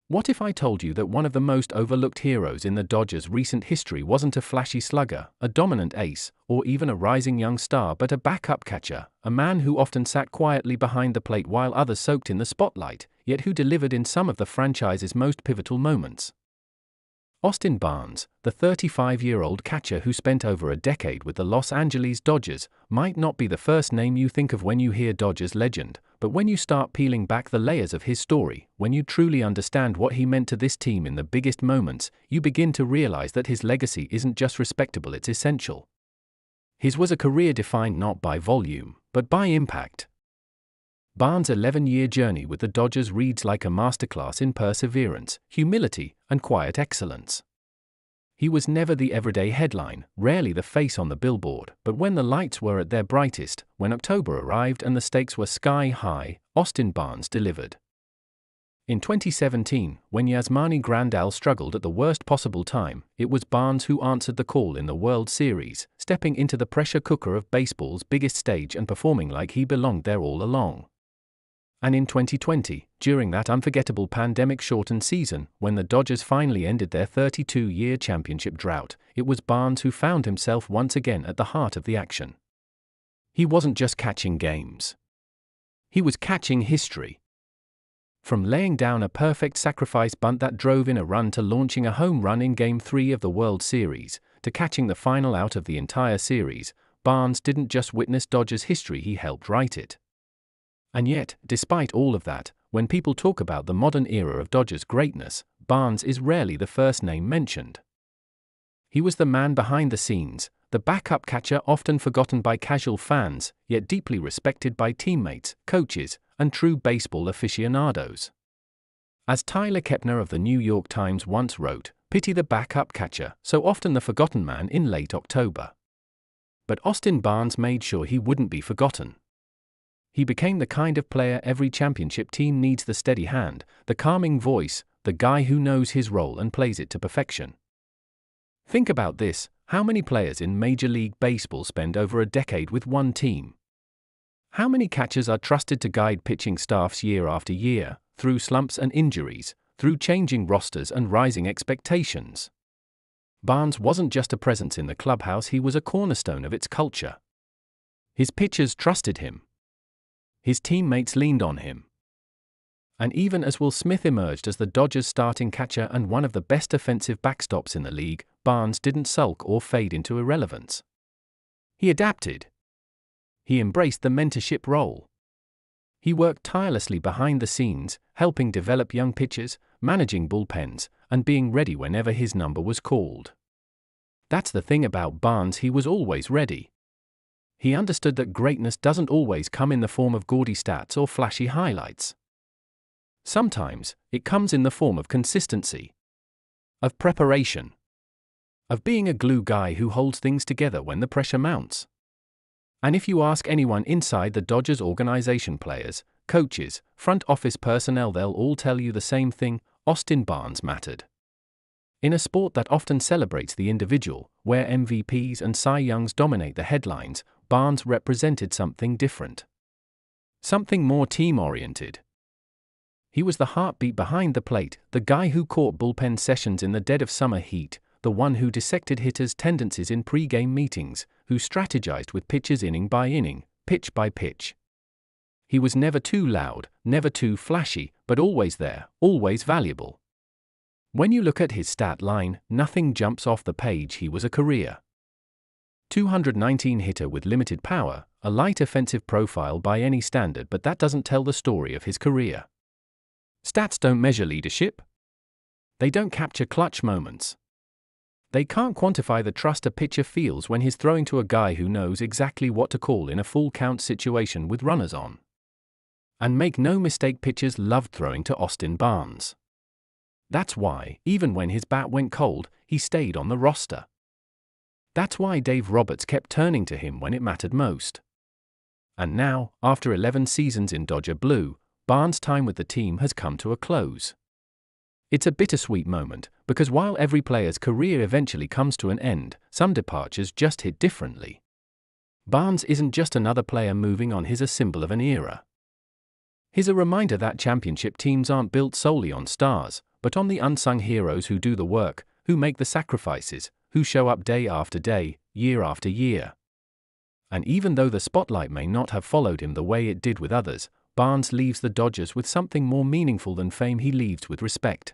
What if I told you that one of the most overlooked heroes in the Dodgers' recent history wasn't a flashy slugger, a dominant ace, or even a rising young star, but a backup catcher, a man who often sat quietly behind the plate while others soaked in the spotlight, yet who delivered in some of the franchise's most pivotal moments? Austin Barnes, the 35-year-old catcher who spent over a decade with the Los Angeles Dodgers, might not be the first name you think of when you hear Dodgers legend, but when you start peeling back the layers of his story, when you truly understand what he meant to this team in the biggest moments, you begin to realize that his legacy isn't just respectable, it's essential. His was a career defined not by volume, but by impact. Barnes' 11-year journey with the Dodgers reads like a masterclass in perseverance, humility, and quiet excellence. He was never the everyday headline, rarely the face on the billboard, but when the lights were at their brightest, when October arrived and the stakes were sky high, Austin Barnes delivered. In 2017, when Yasmani Grandal struggled at the worst possible time, it was Barnes who answered the call in the World Series, stepping into the pressure cooker of baseball's biggest stage and performing like he belonged there all along. And in 2020, during that unforgettable pandemic-shortened season, when the Dodgers finally ended their 32-year championship drought, it was Barnes who found himself once again at the heart of the action. He wasn't just catching games. He was catching history. From laying down a perfect sacrifice bunt that drove in a run to launching a home run in Game 3 of the World Series, to catching the final out of the entire series, Barnes didn't just witness Dodgers history, he helped write it. And yet, despite all of that, when people talk about the modern era of Dodgers greatness, Barnes is rarely the first name mentioned. He was the man behind the scenes, the backup catcher often forgotten by casual fans, yet deeply respected by teammates, coaches, and true baseball aficionados. As Tyler Kepner of the New York Times once wrote, "Pity the backup catcher, so often the forgotten man in late October." But Austin Barnes made sure he wouldn't be forgotten. He became the kind of player every championship team needs: the steady hand, the calming voice, the guy who knows his role and plays it to perfection. Think about this: how many players in Major League Baseball spend over a decade with one team? How many catchers are trusted to guide pitching staffs year after year, through slumps and injuries, through changing rosters and rising expectations? Barnes wasn't just a presence in the clubhouse, he was a cornerstone of its culture. His pitchers trusted him. His teammates leaned on him. And even as Will Smith emerged as the Dodgers' starting catcher and one of the best offensive backstops in the league, Barnes didn't sulk or fade into irrelevance. He adapted. He embraced the mentorship role. He worked tirelessly behind the scenes, helping develop young pitchers, managing bullpens, and being ready whenever his number was called. That's the thing about Barnes, he was always ready. He understood that greatness doesn't always come in the form of gaudy stats or flashy highlights. Sometimes, it comes in the form of consistency, of preparation, of being a glue guy who holds things together when the pressure mounts. And if you ask anyone inside the Dodgers organization, players, coaches, front office personnel, they'll all tell you the same thing: Austin Barnes mattered. In a sport that often celebrates the individual, where MVPs and Cy Youngs dominate the headlines, Barnes represented something different. Something more team-oriented. He was the heartbeat behind the plate, the guy who caught bullpen sessions in the dead of summer heat, the one who dissected hitters' tendencies in pre-game meetings, who strategized with pitchers inning by inning, pitch by pitch. He was never too loud, never too flashy, but always there, always valuable. When you look at his stat line, nothing jumps off the page. He was a career 219 hitter with limited power, a light offensive profile by any standard, but that doesn't tell the story of his career. Stats don't measure leadership. They don't capture clutch moments. They can't quantify the trust a pitcher feels when he's throwing to a guy who knows exactly what to call in a full count situation with runners on. And make no mistake, pitchers loved throwing to Austin Barnes. That's why, even when his bat went cold, he stayed on the roster. That's why Dave Roberts kept turning to him when it mattered most. And now, after 11 seasons in Dodger Blue, Barnes' time with the team has come to a close. It's a bittersweet moment, because while every player's career eventually comes to an end, some departures just hit differently. Barnes isn't just another player moving on, he's a symbol of an era. He's a reminder that championship teams aren't built solely on stars, but on the unsung heroes who do the work, who make the sacrifices, who show up day after day, year after year. And even though the spotlight may not have followed him the way it did with others, Barnes leaves the Dodgers with something more meaningful than fame. He leaves with respect.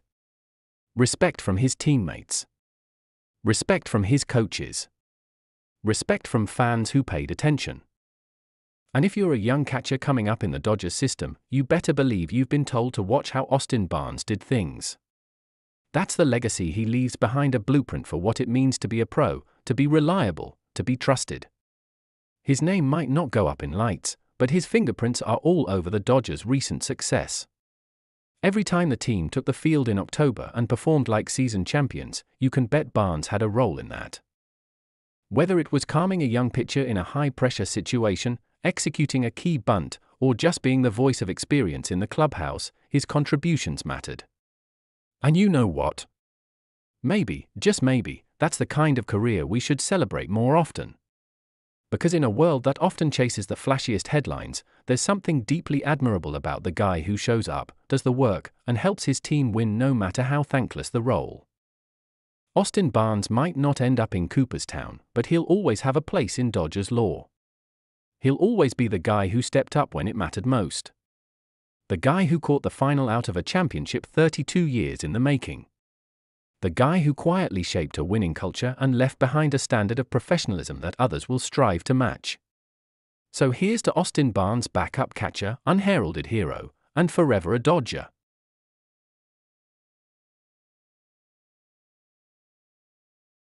Respect from his teammates. Respect from his coaches. Respect from fans who paid attention. And if you're a young catcher coming up in the Dodgers system, you better believe you've been told to watch how Austin Barnes did things. That's the legacy he leaves behind, a blueprint for what it means to be a pro, to be reliable, to be trusted. His name might not go up in lights, but his fingerprints are all over the Dodgers' recent success. Every time the team took the field in October and performed like season champions, you can bet Barnes had a role in that. Whether it was calming a young pitcher in a high-pressure situation, executing a key bunt, or just being the voice of experience in the clubhouse, his contributions mattered. And you know what? Maybe, just maybe, that's the kind of career we should celebrate more often. Because in a world that often chases the flashiest headlines, there's something deeply admirable about the guy who shows up, does the work, and helps his team win no matter how thankless the role. Austin Barnes might not end up in Cooperstown, but he'll always have a place in Dodgers lore. He'll always be the guy who stepped up when it mattered most. The guy who caught the final out of a championship 32 years in the making. The guy who quietly shaped a winning culture and left behind a standard of professionalism that others will strive to match. So here's to Austin Barnes, backup catcher, unheralded hero, and forever a Dodger.